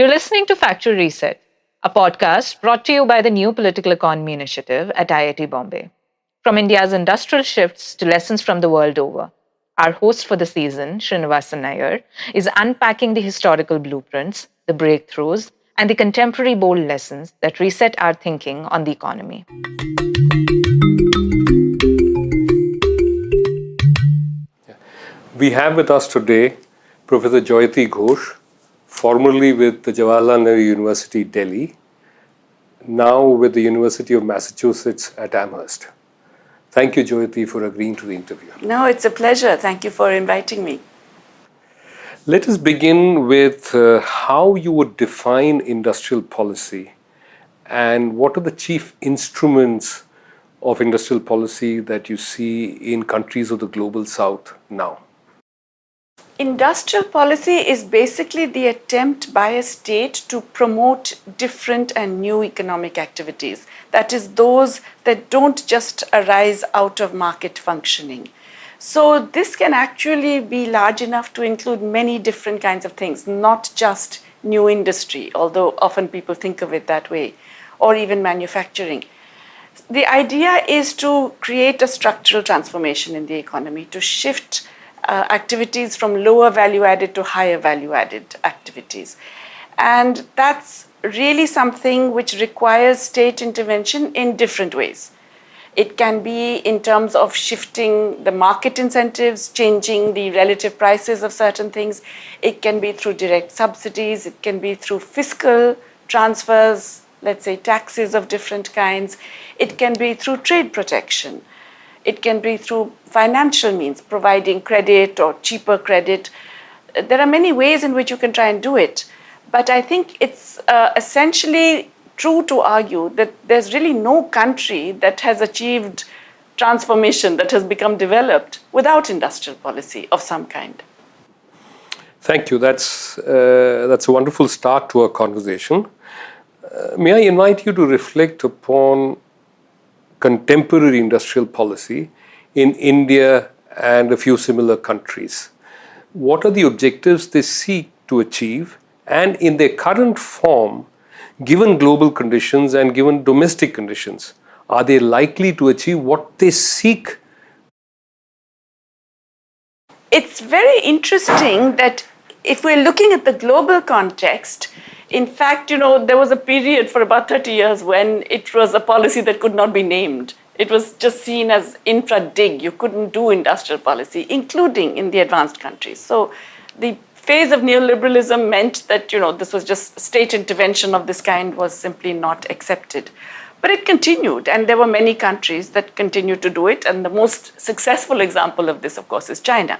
You're listening to Factual Reset, a podcast brought to you by the New Political Economy Initiative at IIT Bombay. From India's industrial shifts to lessons from the world over, our host for the season, Srinivasan Iyer, is unpacking the historical blueprints, the breakthroughs, and the contemporary bold lessons that reset our thinking on the economy. We have with us today Professor Jayati Ghosh, formerly with the Jawaharlal Nehru University, Delhi, now with the University of Massachusetts at Amherst. Thank you, Jayati, for agreeing to the interview. No, it's a pleasure. Thank you for inviting me. Let us begin with how you would define industrial policy and what are the chief instruments of industrial policy that you see in countries of the global south now. Industrial policy is basically the attempt by a state to promote different and new economic activities. That is, those that don't just arise out of market functioning. So this can actually be large enough to include many different kinds of things, not just new industry, although often people think of it that way, or even manufacturing. The idea is to create a structural transformation in the economy, to shift activities from lower value added to higher value added activities. And that's really something which requires state intervention in different ways. It can be in terms of shifting the market incentives, changing the relative prices of certain things. It can be through direct subsidies. It can be through fiscal transfers, let's say taxes of different kinds. It can be through trade protection. It can be through financial means, providing credit or cheaper credit. There are many ways in which you can try and do it. But I think it's essentially true to argue that there's really no country that has achieved transformation, that has become developed without industrial policy of some kind. Thank you. That's a wonderful start to our conversation. May I invite you to reflect upon contemporary industrial policy in India and a few similar countries. What are the objectives they seek to achieve, and in their current form, given global conditions and given domestic conditions, are they likely to achieve what they seek? It's very interesting that if we're looking at the global context, in fact, there was a period for about 30 years when it was a policy that could not be named. It was just seen as infra-dig. You couldn't do industrial policy, including in the advanced countries. So the phase of neoliberalism meant that, this was just state intervention of this kind was simply not accepted. But it continued, and there were many countries that continued to do it. And the most successful example of this, of course, is China,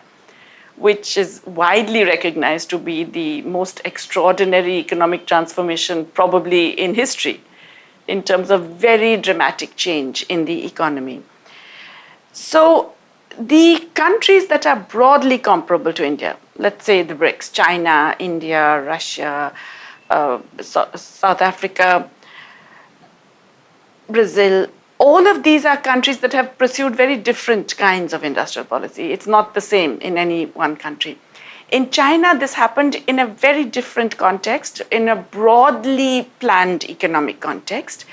which is widely recognized to be the most extraordinary economic transformation probably in history in terms of very dramatic change in the economy. So the countries that are broadly comparable to India, let's say the BRICS, China, India, Russia, South Africa, Brazil, all of these are countries that have pursued very different kinds of industrial policy. It's not the same in any one country. In China, this happened in a very different context, in a broadly planned economic context,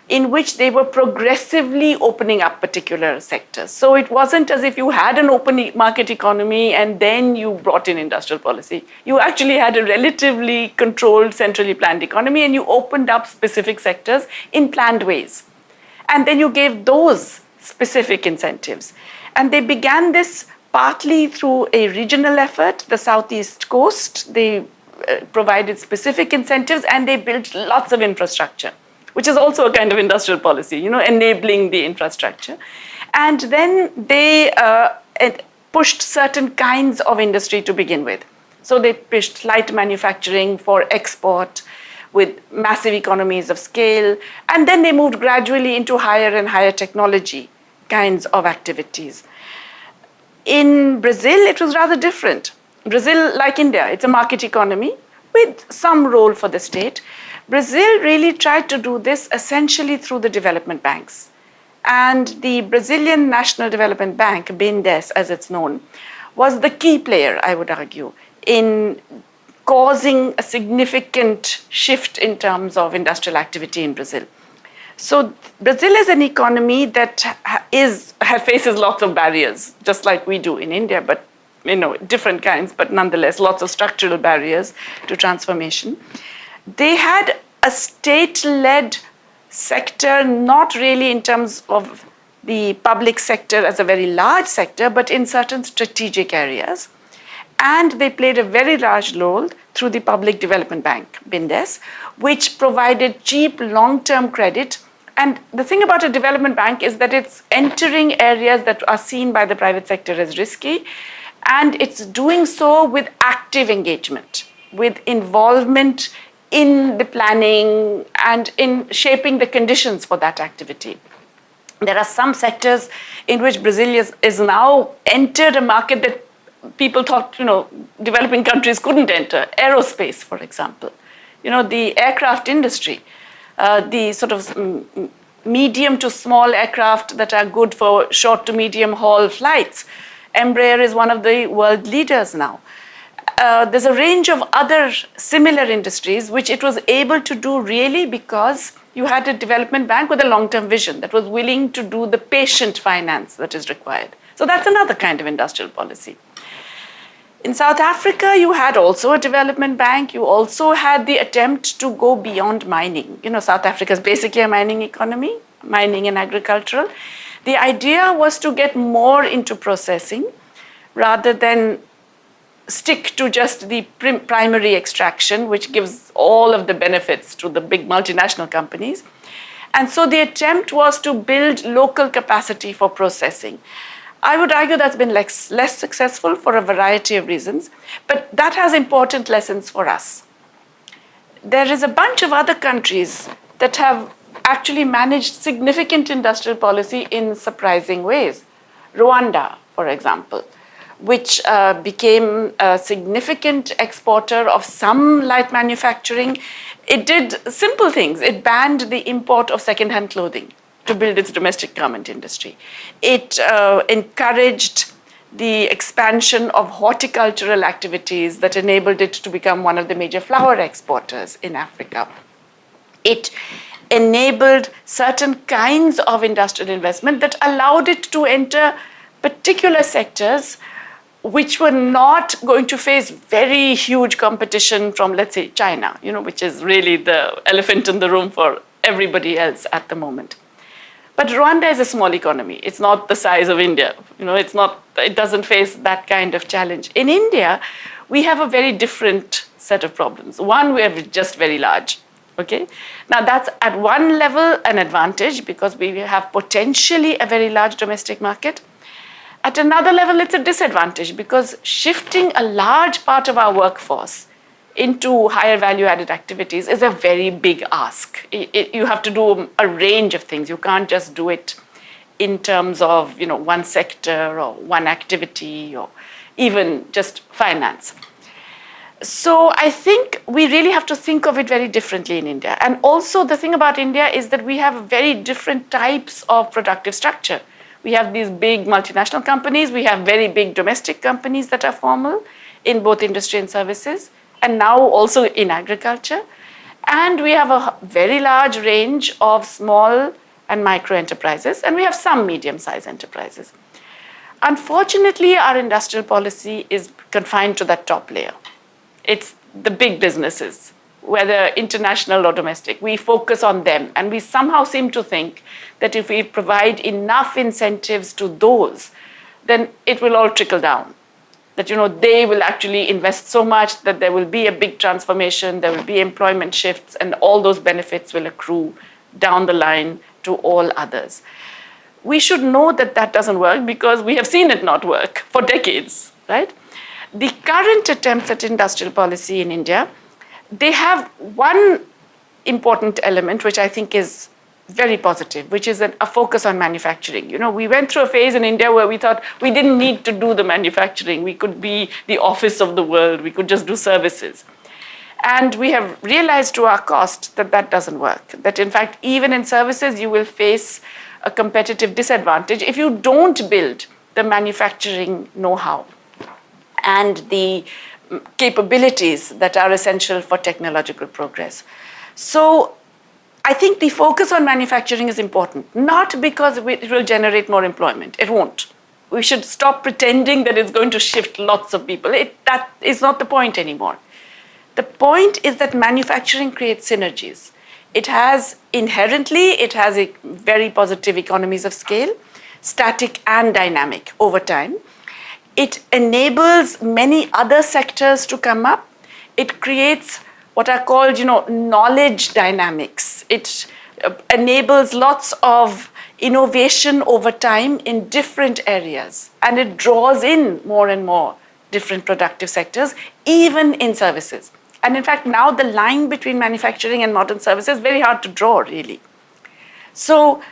in which they were progressively opening up particular sectors. So it wasn't as if you had an open market economy and then you brought in industrial policy. You actually had a relatively controlled, centrally planned economy, and you opened up specific sectors in planned ways. And then you gave those specific incentives. And they began this partly through a regional effort, the Southeast Coast. They provided specific incentives and they built lots of infrastructure, which is also a kind of industrial policy, enabling the infrastructure. And then they pushed certain kinds of industry to begin with. So they pushed light manufacturing for export, with massive economies of scale, and then they moved gradually into higher and higher technology kinds of activities. In Brazil, it was rather different. Brazil, like India, it's a market economy with some role for the state. Brazil really tried to do this essentially through the development banks. And the Brazilian National Development Bank, BNDES as it's known, was the key player, I would argue, in causing a significant shift in terms of industrial activity in Brazil. So Brazil is an economy that faces lots of barriers, just like we do in India, but different kinds, but nonetheless, lots of structural barriers to transformation. They had a state-led sector, not really in terms of the public sector as a very large sector, but in certain strategic areas. And they played a very large role through the Public Development Bank, BINDES, which provided cheap long-term credit. And the thing about a development bank is that it's entering areas that are seen by the private sector as risky, and it's doing so with active engagement, with involvement in the planning and in shaping the conditions for that activity. There are some sectors in which Brazil is now entered a market that people thought, developing countries couldn't enter. Aerospace, for example. The aircraft industry, the sort of medium to small aircraft that are good for short to medium haul flights. Embraer is one of the world leaders now. There's a range of other similar industries which it was able to do really because you had a development bank with a long-term vision that was willing to do the patient finance that is required. So that's another kind of industrial policy. In South Africa, you had also a development bank. You also had the attempt to go beyond mining. South Africa is basically a mining economy, mining and agricultural. The idea was to get more into processing rather than stick to just the primary extraction, which gives all of the benefits to the big multinational companies. And so the attempt was to build local capacity for processing. I would argue that's been less successful for a variety of reasons, but that has important lessons for us. There is a bunch of other countries that have actually managed significant industrial policy in surprising ways. Rwanda, for example, which became a significant exporter of some light manufacturing. It did simple things. It banned the import of second-hand clothing to build its domestic garment industry. It encouraged the expansion of horticultural activities that enabled it to become one of the major flower exporters in Africa. It enabled certain kinds of industrial investment that allowed it to enter particular sectors which were not going to face very huge competition from, let's say, China, which is really the elephant in the room for everybody else at the moment. But Rwanda is a small economy. It's not the size of India. It doesn't face that kind of challenge. In India, we have a very different set of problems. One, we are just very large. Okay. Now that's at one level an advantage because we have potentially a very large domestic market. At another level, it's a disadvantage because shifting a large part of our workforce into higher value-added activities is a very big ask. You have to do a range of things. You can't just do it in terms of one sector or one activity or even just finance. So I think we really have to think of it very differently in India. And also the thing about India is that we have very different types of productive structure. We have these big multinational companies. We have very big domestic companies that are formal in both industry and services, and now also in agriculture. And we have a very large range of small and micro enterprises, and we have some medium-sized enterprises. Unfortunately, our industrial policy is confined to that top layer. It's the big businesses, whether international or domestic. We focus on them, and we somehow seem to think that if we provide enough incentives to those, then it will all trickle down. That they will actually invest so much that there will be a big transformation, there will be employment shifts, and all those benefits will accrue down the line to all others. We should know that that doesn't work because we have seen it not work for decades, right? The current attempts at industrial policy in India, they have one important element which I think is very positive, which is a focus on manufacturing. We went through a phase in India where we thought we didn't need to do the manufacturing. We could be the office of the world. We could just do services. And we have realized to our cost that that doesn't work. That in fact, even in services, you will face a competitive disadvantage if you don't build the manufacturing know-how and the capabilities that are essential for technological progress. So I think the focus on manufacturing is important, not because it will generate more employment. It won't. We should stop pretending that it's going to shift lots of people. That is not the point anymore. The point is that manufacturing creates synergies. It has a very positive economies of scale, static and dynamic over time. It enables many other sectors to come up. It creates what are called, knowledge dynamics. It enables lots of innovation over time in different areas, and it draws in more and more different productive sectors, even in services. And in fact, now the line between manufacturing and modern services is very hard to draw, really. So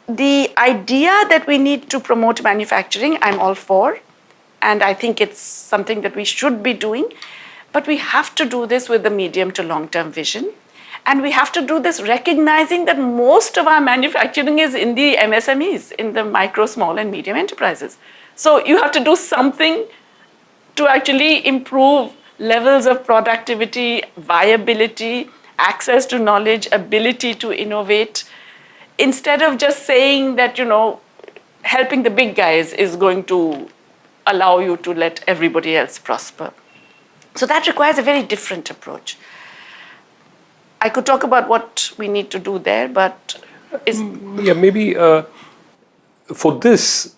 the idea that we need to promote manufacturing, I'm all for, and I think it's something that we should be doing. But we have to do this with a medium to long-term vision. And we have to do this recognizing that most of our manufacturing is in the MSMEs, in the micro, small, and medium enterprises. So you have to do something to actually improve levels of productivity, viability, access to knowledge, ability to innovate, instead of just saying that, helping the big guys is going to allow you to let everybody else prosper. So that requires a very different approach. I could talk about what we need to do there, but maybe for this,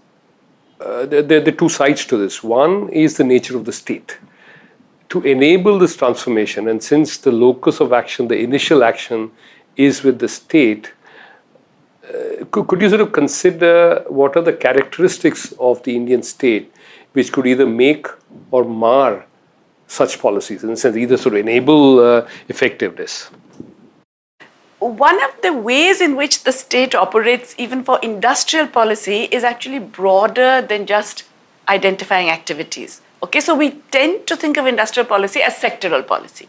there are two sides to this. One is the nature of the state. To enable this transformation, and since the locus of action, the initial action, is with the state, could you sort of consider what are the characteristics of the Indian state which could either make or mar such policies, in the sense either sort of enable effectiveness? One of the ways in which the state operates, even for industrial policy, is actually broader than just identifying activities. Okay, so we tend to think of industrial policy as sectoral policy.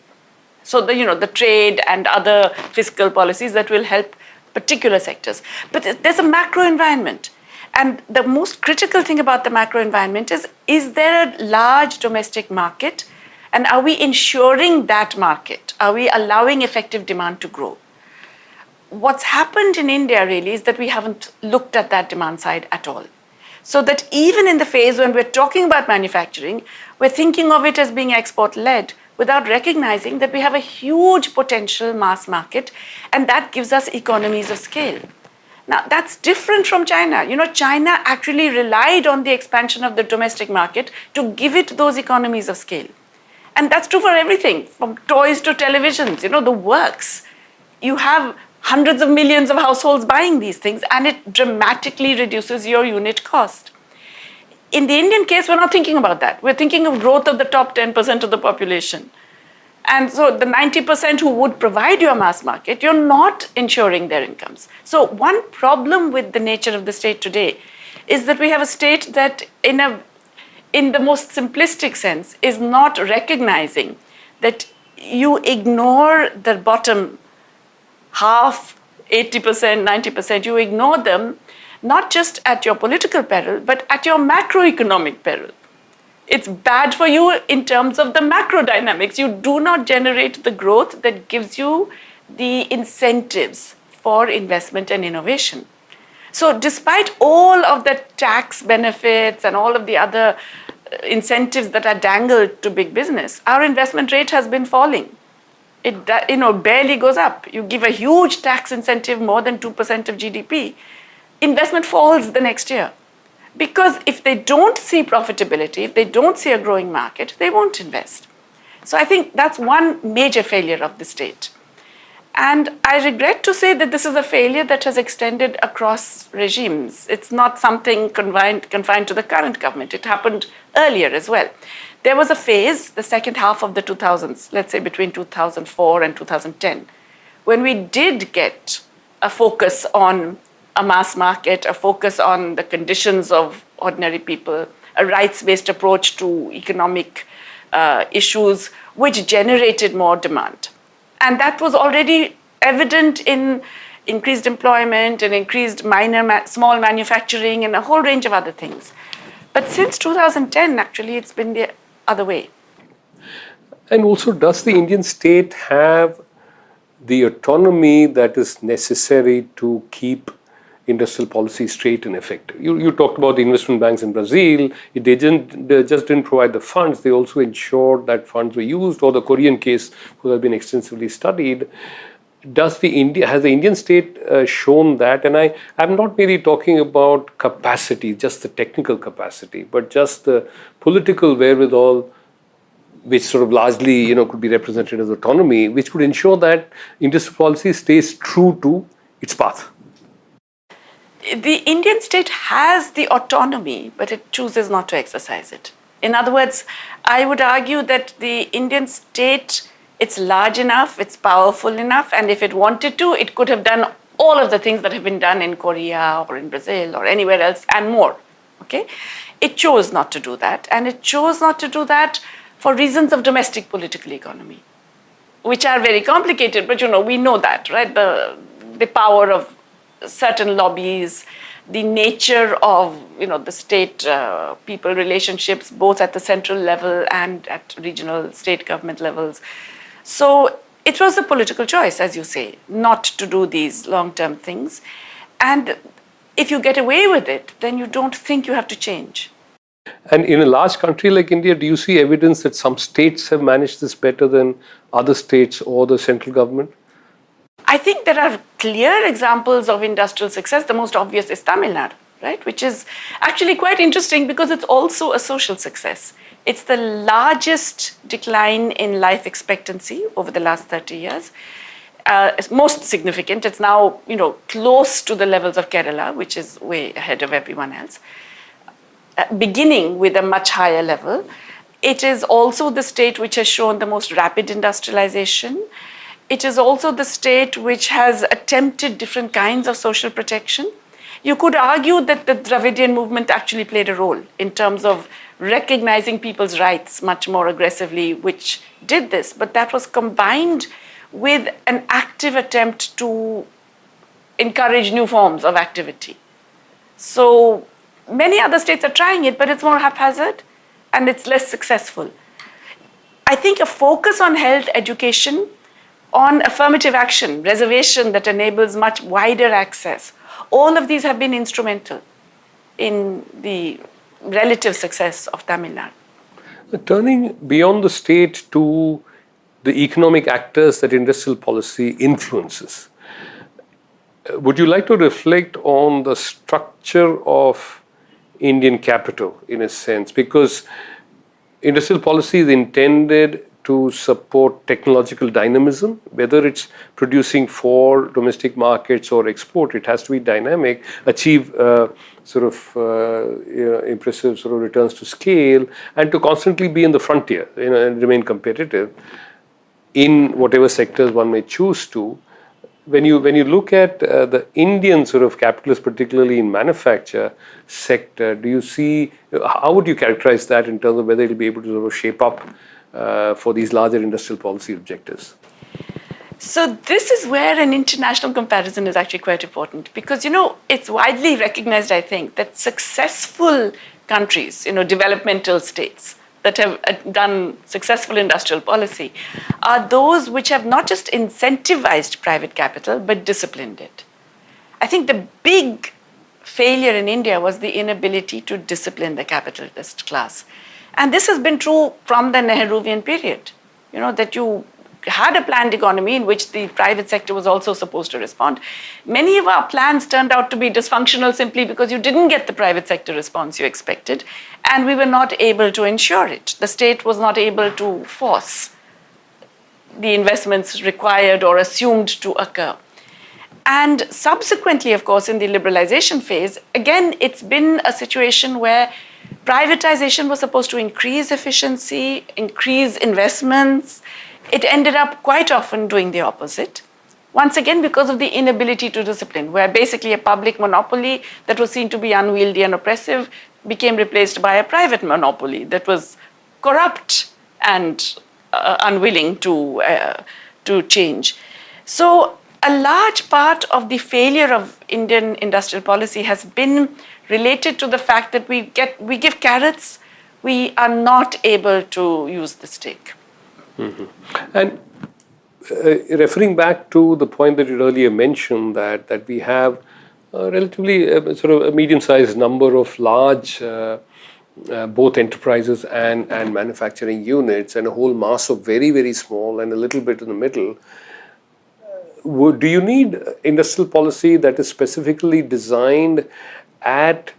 So the trade and other fiscal policies that will help particular sectors. But there's a macro environment. And the most critical thing about the macro environment is there a large domestic market? And are we ensuring that market? Are we allowing effective demand to grow? What's happened in India really is that we haven't looked at that demand side at all. So that even in the phase when we're talking about manufacturing, we're thinking of it as being export-led without recognizing that we have a huge potential mass market, and that gives us economies of scale. Now, that's different from China. China actually relied on the expansion of the domestic market to give it those economies of scale. And that's true for everything, from toys to televisions, the works. You have hundreds of millions of households buying these things, and it dramatically reduces your unit cost. In the Indian case, we're not thinking about that. We're thinking of growth of the top 10% of the population. And so the 90% who would provide your mass market, you're not ensuring their incomes. So one problem with the nature of the state today is that we have a state that in the most simplistic sense is not recognizing that you ignore the bottom half, 80%, 90%, you ignore them, not just at your political peril, but at your macroeconomic peril. It's bad for you in terms of the macro dynamics. You do not generate the growth that gives you the incentives for investment and innovation. So despite all of the tax benefits and all of the other incentives that are dangled to big business, our investment rate has been falling. It barely goes up. You give a huge tax incentive, more than 2% of GDP, investment falls the next year. Because if they don't see profitability, if they don't see a growing market, they won't invest. So I think that's one major failure of the state. And I regret to say that this is a failure that has extended across regimes. It's not something confined to the current government. It happened earlier as well. There was a phase, the second half of the 2000s, let's say between 2004 and 2010, when we did get a focus on a mass market, a focus on the conditions of ordinary people, a rights-based approach to economic issues, which generated more demand. And that was already evident in increased employment and increased small manufacturing and a whole range of other things. But since 2010, actually, it's been the other way. And also, does the Indian state have the autonomy that is necessary to keep industrial policy straight and effective? You talked about the investment banks in Brazil. They just didn't provide the funds. They also ensured that funds were used. Or the Korean case, which has been extensively studied. Has the Indian state shown that? And I'm not merely talking about capacity, just the technical capacity, but just the political wherewithal, which sort of largely, could be represented as autonomy, which would ensure that industrial policy stays true to its path. The Indian state has the autonomy, but it chooses not to exercise it. In other words, I would argue that the Indian state, it's large enough, it's powerful enough, and if it wanted to, it could have done all of the things that have been done in Korea or in Brazil or anywhere else and more. Okay? It chose not to do that, and it chose not to do that for reasons of domestic political economy, which are very complicated, but we know that, right? The power of certain lobbies, the nature of the state people relationships, both at the central level and at regional state government levels. So it was a political choice, as you say, not to do these long-term things. And if you get away with it, then you don't think you have to change. And in a large country like India, do you see evidence that some states have managed this better than other states or the central government? I think there are clear examples of industrial success. The most obvious is Tamil Nadu, right? Which is actually quite interesting because it's also a social success. It's the largest decline in life expectancy over the last 30 years. It's most significant. It's now, close to the levels of Kerala, which is way ahead of everyone else. Beginning with a much higher level. It is also the state which has shown the most rapid industrialization. It is also the state which has attempted different kinds of social protection. You could argue that the Dravidian movement actually played a role in terms of recognizing people's rights much more aggressively, which did this, but that was combined with an active attempt to encourage new forms of activity. So many other states are trying it, but it's more haphazard and it's less successful. I think a focus on health, education, on affirmative action, reservation that enables much wider access, all of these have been instrumental in the relative success of Tamil Nadu. Turning beyond the state to the economic actors that industrial policy influences, would you like to reflect on the structure of Indian capital in a sense? Because industrial policy is intended to support technological dynamism, whether it's producing for domestic markets or export, it has to be dynamic, achieve impressive sort of returns to scale, and to constantly be in the frontier, and remain competitive in whatever sectors one may choose to. When you look at the Indian sort of capitalist, particularly in manufacture sector, do you see, how would you characterize that in terms of whether it'll be able to sort of shape up for these larger industrial policy objectives? So this is where an international comparison is actually quite important because, it's widely recognized, I think, that successful countries, developmental states that have done successful industrial policy are those which have not just incentivized private capital, but disciplined it. I think the big failure in India was the inability to discipline the capitalist class. And this has been true from the Nehruvian period, that you had a planned economy in which the private sector was also supposed to respond. Many of our plans turned out to be dysfunctional simply because you didn't get the private sector response you expected, and we were not able to ensure it. The state was not able to force the investments required or assumed to occur. And subsequently, of course, in the liberalization phase, again, it's been a situation where privatization was supposed to increase efficiency, increase investments. It ended up quite often doing the opposite. Once again, because of the inability to discipline, where basically a public monopoly that was seen to be unwieldy and oppressive became replaced by a private monopoly that was corrupt and unwilling to change. So a large part of the failure of Indian industrial policy has been related to the fact that we give carrots, we are not able to use the stick. And referring back to the point that you earlier mentioned, that we have a relatively sort of a medium-sized number of large both enterprises and manufacturing units, and a whole mass of very, very small and a little bit in the middle. Do you need industrial policy that is specifically designed at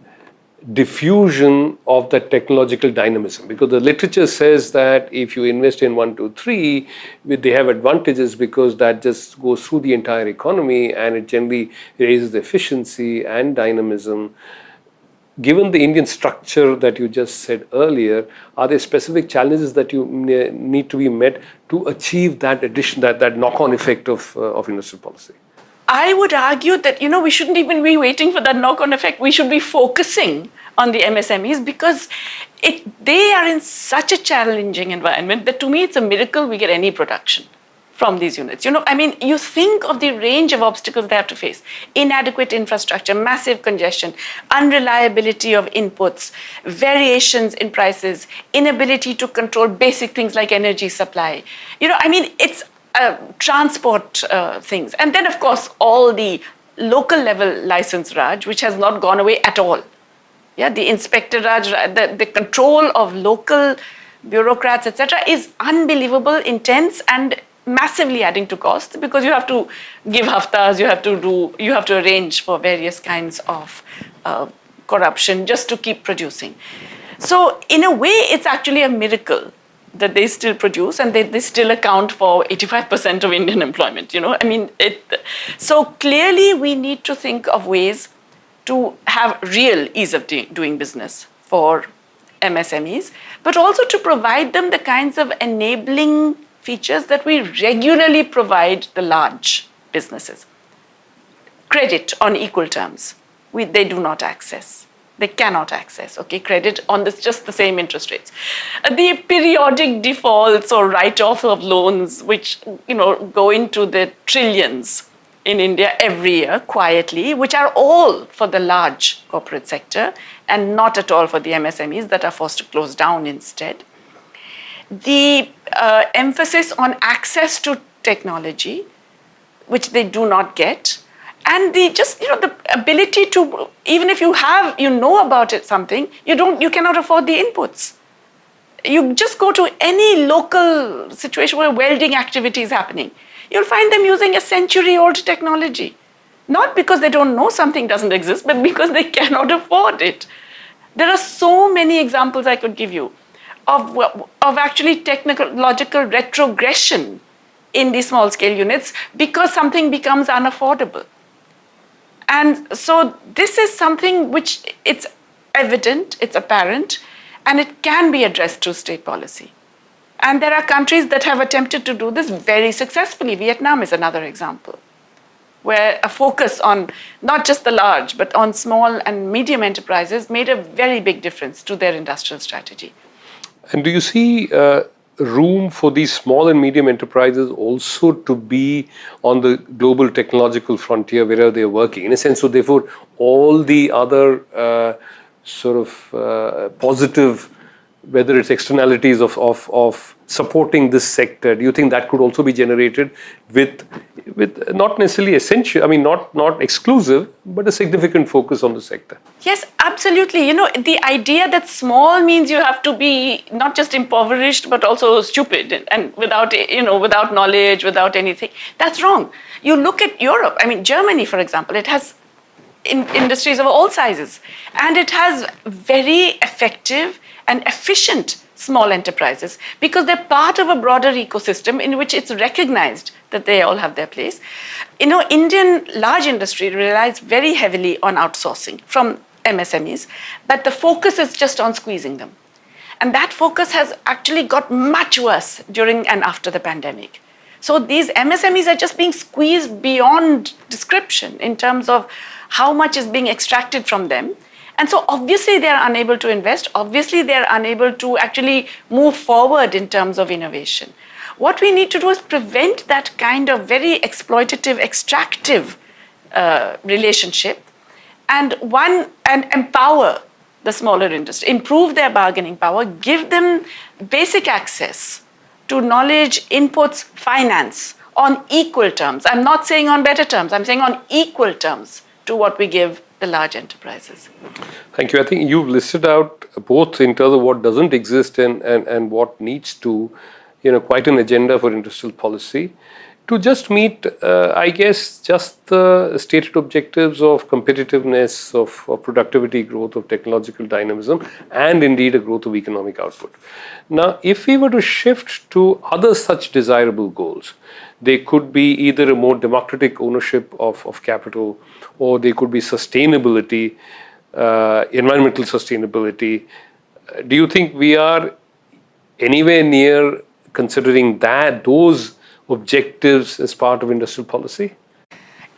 diffusion of that technological dynamism? Because the literature says that if you invest in 1, 2, 3, they have advantages because that just goes through the entire economy and it generally raises the efficiency and dynamism. Given the Indian structure that you just said earlier, are there specific challenges that you need to be met to achieve that addition, that knock-on effect of industrial policy? I would argue that, we shouldn't even be waiting for that knock-on effect. We should be focusing on the MSMEs because they are in such a challenging environment that to me it's a miracle we get any production from these units. You think of the range of obstacles they have to face: inadequate infrastructure, massive congestion, unreliability of inputs, variations in prices, inability to control basic things like energy supply. It's transport things. And then, of course, all the local level license Raj, which has not gone away at all. Yeah, the inspector Raj, the control of local bureaucrats, etc., is unbelievable, intense, and massively adding to costs because you have to give haftas, you have to arrange for various kinds of corruption just to keep producing. So in a way, it's actually a miracle that they still produce and they still account for 85% of Indian employment. So clearly we need to think of ways to have real ease of doing business for MSMEs, but also to provide them the kinds of enabling features that we regularly provide the large businesses. Credit on equal terms, they do not access. They cannot access, credit on just the same interest rates. The periodic defaults or write-off of loans, which go into the trillions in India every year quietly, which are all for the large corporate sector and not at all for the MSMEs that are forced to close down instead. The emphasis on access to technology, which they do not get, and the ability to, even if you know about it something, you cannot afford the inputs. You just go to any local situation where welding activity is happening. You'll find them using a century-old technology, not because they don't know something doesn't exist, but because they cannot afford it. There are so many examples I could give you of actually technological retrogression in these small-scale units because something becomes unaffordable. And so this is something which it's evident, it's apparent, and it can be addressed through state policy. And there are countries that have attempted to do this very successfully. Vietnam is another example, where a focus on not just the large, but on small and medium enterprises made a very big difference to their industrial strategy. And do you see room for these small and medium enterprises also to be on the global technological frontier wherever they are working? In a sense, so therefore, all the other positive, whether it's externalities of supporting this sector, do you think that could also be generated with not necessarily essential, not exclusive, but a significant focus on the sector? Yes, absolutely. The idea that small means you have to be not just impoverished, but also stupid and without knowledge, without anything, that's wrong. You look at Europe, Germany, for example, it has industries of all sizes, and it has very effective and efficient small enterprises because they're part of a broader ecosystem in which it's recognized that they all have their place. Indian large industry relies very heavily on outsourcing from MSMEs, but the focus is just on squeezing them. And that focus has actually got much worse during and after the pandemic. So these MSMEs are just being squeezed beyond description in terms of how much is being extracted from them. And so obviously they are unable to invest. Obviously they are unable to actually move forward in terms of innovation. What we need to do is prevent that kind of very exploitative, extractive relationship and empower the smaller industry, improve their bargaining power, give them basic access to knowledge, inputs, finance on equal terms. I'm not saying on better terms, I'm saying on equal terms to what we give the large enterprises. Thank you. I think you've listed out both in terms of what doesn't exist and what needs to, quite an agenda for industrial policy to just meet, I guess, just the stated objectives of competitiveness, of productivity growth, of technological dynamism, and indeed a growth of economic output. Now, if we were to shift to other such desirable goals, they could be either a more democratic ownership of capital, or they could be sustainability, environmental sustainability. Do you think we are anywhere near considering those objectives as part of industrial policy?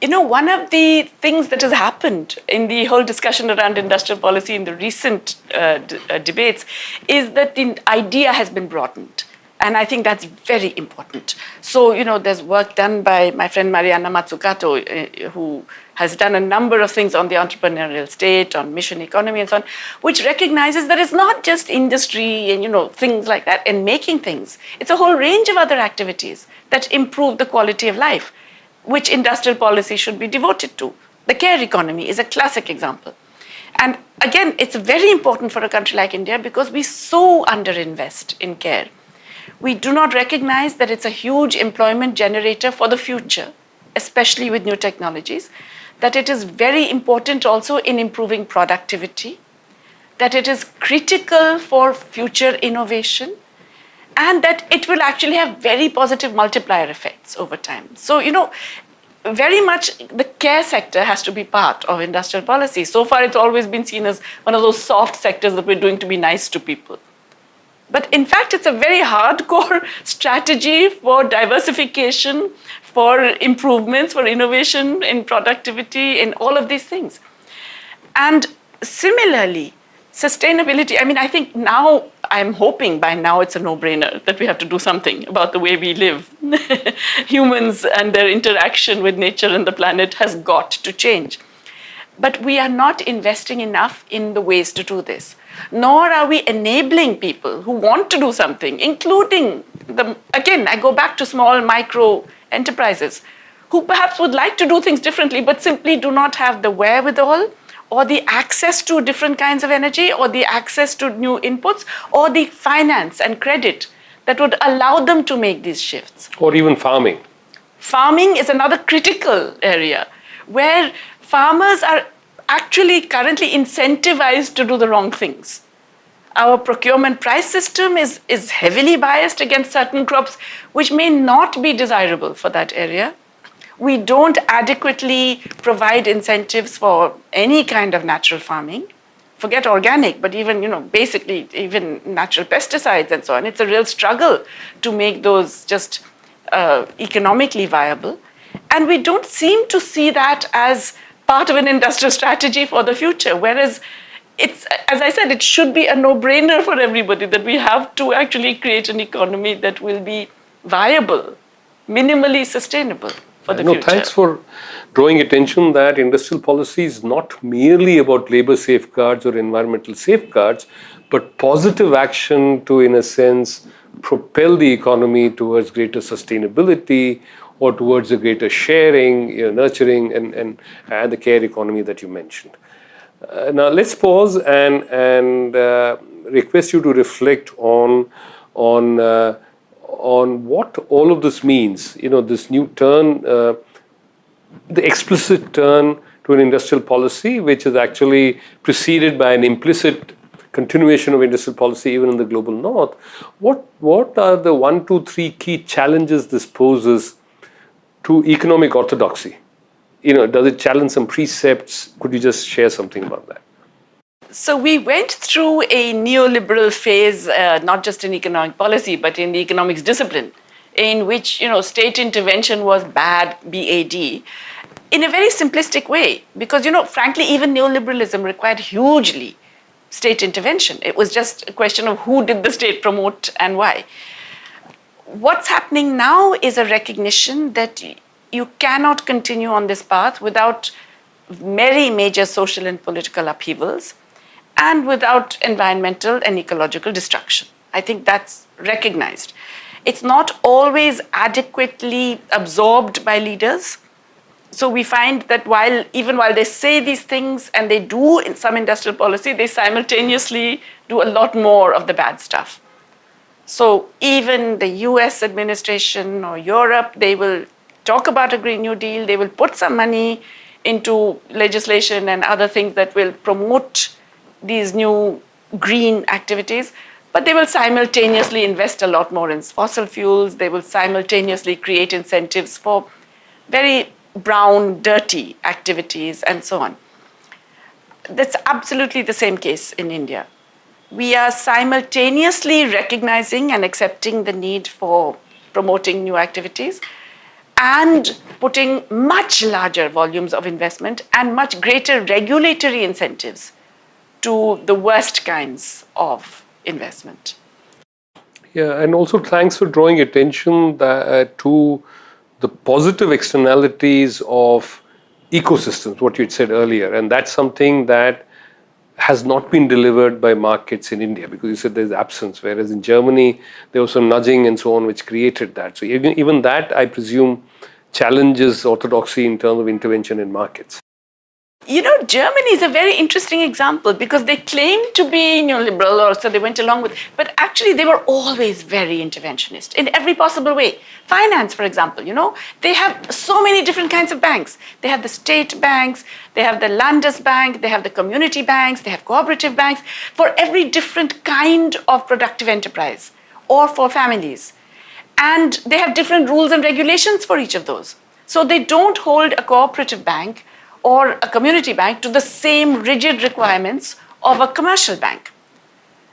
One of the things that has happened in the whole discussion around industrial policy in the recent debates is that the idea has been broadened. And I think that's very important. So, there's work done by my friend Mariana Mazzucato, who has done a number of things on the entrepreneurial state, on mission economy and so on, which recognizes that it's not just industry and, things like that and making things. It's a whole range of other activities that improve the quality of life, which industrial policy should be devoted to. The care economy is a classic example. And again, it's very important for a country like India because we so underinvest in care. We do not recognize that it's a huge employment generator for the future, especially with new technologies, that it is very important also in improving productivity, that it is critical for future innovation, and that it will actually have very positive multiplier effects over time. So, very much the care sector has to be part of industrial policy. So far, it's always been seen as one of those soft sectors that we're doing to be nice to people. But in fact, it's a very hardcore strategy for diversification, for improvements, for innovation in productivity, in all of these things. And similarly, sustainability, I think now, I'm hoping by now it's a no-brainer that we have to do something about the way we live. Humans and their interaction with nature and the planet has got to change. But we are not investing enough in the ways to do this. Nor are we enabling people who want to do something, including again, I go back to small micro enterprises, who perhaps would like to do things differently, but simply do not have the wherewithal or the access to different kinds of energy or the access to new inputs or the finance and credit that would allow them to make these shifts. Or even farming. Farming is another critical area where farmers are actually currently incentivized to do the wrong things. Our procurement price system is heavily biased against certain crops, which may not be desirable for that area. We don't adequately provide incentives for any kind of natural farming. Forget organic, but even, basically, even natural pesticides and so on. It's a real struggle to make those just economically viable. And we don't seem to see that as part of an industrial strategy for the future, whereas it's, as I said, it should be a no-brainer for everybody that we have to actually create an economy that will be viable, minimally sustainable for the future. Thanks for drawing attention that industrial policy is not merely about labor safeguards or environmental safeguards, but positive action to, in a sense, propel the economy towards greater sustainability, or towards a greater sharing, nurturing, and the care economy that you mentioned. Now let's pause and request you to reflect on what all of this means. This new turn, the explicit turn to an industrial policy, which is actually preceded by an implicit continuation of industrial policy even in the global north. What are the 1, 2, 3 key challenges this poses to economic orthodoxy? Does it challenge some precepts? Could you just share something about that? So we went through a neoliberal phase, not just in economic policy, but in the economics discipline, in which, state intervention was bad, BAD, in a very simplistic way. Because, frankly, even neoliberalism required hugely state intervention. It was just a question of who did the state promote and why. What's happening now is a recognition that you cannot continue on this path without very major social and political upheavals and without environmental and ecological destruction. I think that's recognized. It's not always adequately absorbed by leaders. So we find that even while they say these things and they do in some industrial policy, they simultaneously do a lot more of the bad stuff. So even the US administration or Europe, they will talk about a Green New Deal, they will put some money into legislation and other things that will promote these new green activities, but they will simultaneously invest a lot more in fossil fuels, they will simultaneously create incentives for very brown, dirty activities, and so on. That's absolutely the same case in India. We are simultaneously recognizing and accepting the need for promoting new activities and putting much larger volumes of investment and much greater regulatory incentives to the worst kinds of investment. Yeah, and also thanks for drawing attention to the positive externalities of ecosystems, what you had said earlier. And that's something that has not been delivered by markets in India, because you said there's absence, whereas in Germany, there was some nudging and so on, which created that. So even that, I presume, challenges orthodoxy in terms of intervention in markets. Germany is a very interesting example because they claim to be neoliberal, or so they went along with, but actually they were always very interventionist in every possible way. Finance, for example, they have so many different kinds of banks. They have the state banks, they have the Landesbank, they have the community banks, they have cooperative banks for every different kind of productive enterprise or for families. And they have different rules and regulations for each of those. So they don't hold a cooperative bank or a community bank to the same rigid requirements of a commercial bank.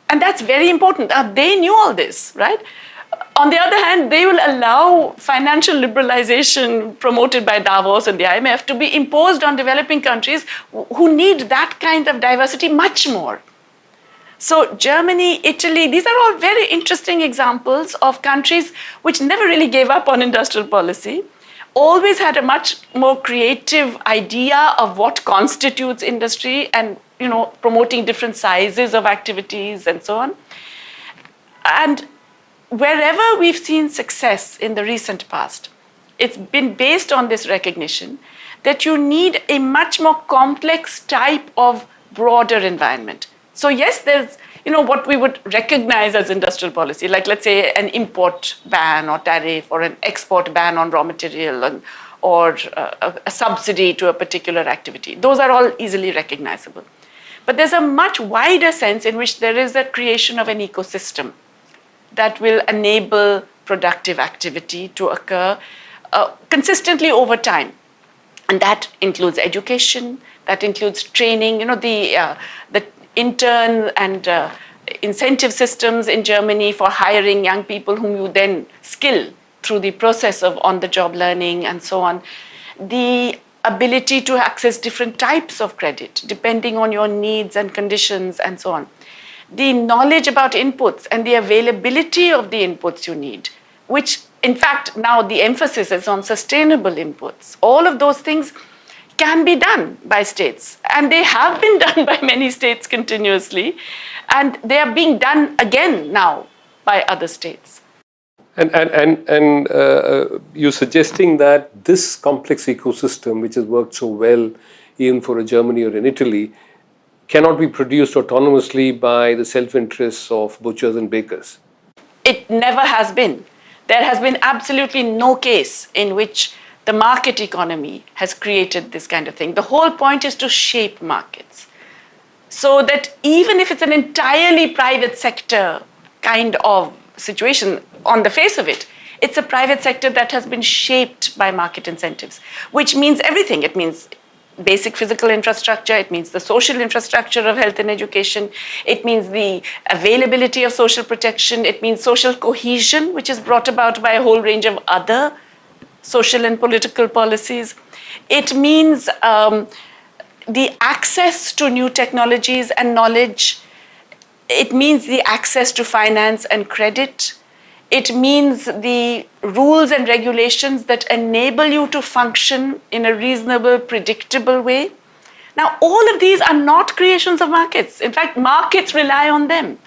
And that's very important. They knew all this, right? On the other hand, they will allow financial liberalization promoted by Davos and the IMF to be imposed on developing countries who need that kind of diversity much more. So Germany, Italy, these are all very interesting examples of countries which never really gave up on industrial policy, always had a much more creative idea of what constitutes industry and promoting different sizes of activities and so on. And wherever we've seen success in the recent past, it's been based on this recognition that you need a much more complex type of broader environment. So yes, there's what we would recognize as industrial policy, like let's say an import ban or tariff or an export ban on raw material or a subsidy to a particular activity. Those are all easily recognizable. But there's a much wider sense in which there is a creation of an ecosystem that will enable productive activity to occur consistently over time. And that includes education, that includes training, the intern and incentive systems in Germany for hiring young people whom you then skill through the process of on-the-job learning and so on. The ability to access different types of credit depending on your needs and conditions and so on. The knowledge about inputs and the availability of the inputs you need, which in fact now the emphasis is on sustainable inputs. All of those things can be done by states, and they have been done by many states continuously, and they are being done again now by other states. And you're suggesting that this complex ecosystem, which has worked so well even for a Germany or in Italy, cannot be produced autonomously by the self-interests of butchers and bakers? It never has been. There has been absolutely no case in which the market economy has created this kind of thing. The whole point is to shape markets so that even if it's an entirely private sector kind of situation, on the face of it, it's a private sector that has been shaped by market incentives, which means everything. It means basic physical infrastructure, it means the social infrastructure of health and education, it means the availability of social protection, it means social cohesion, which is brought about by a whole range of other social and political policies. It means the access to new technologies and knowledge. It means the access to finance and credit. It means the rules and regulations that enable you to function in a reasonable, predictable way. Now, all of these are not creations of markets. In fact, markets rely on them.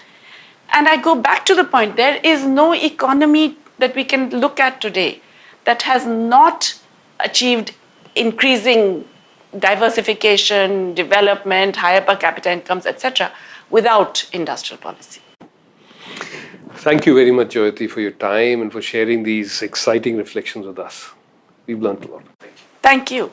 And I go back to the point, there is no economy that we can look at today that has not achieved increasing diversification, development, higher per capita incomes, etc., without industrial policy. Thank you very much, Jayati, for your time and for sharing these exciting reflections with us. We've learned a lot. Thank you.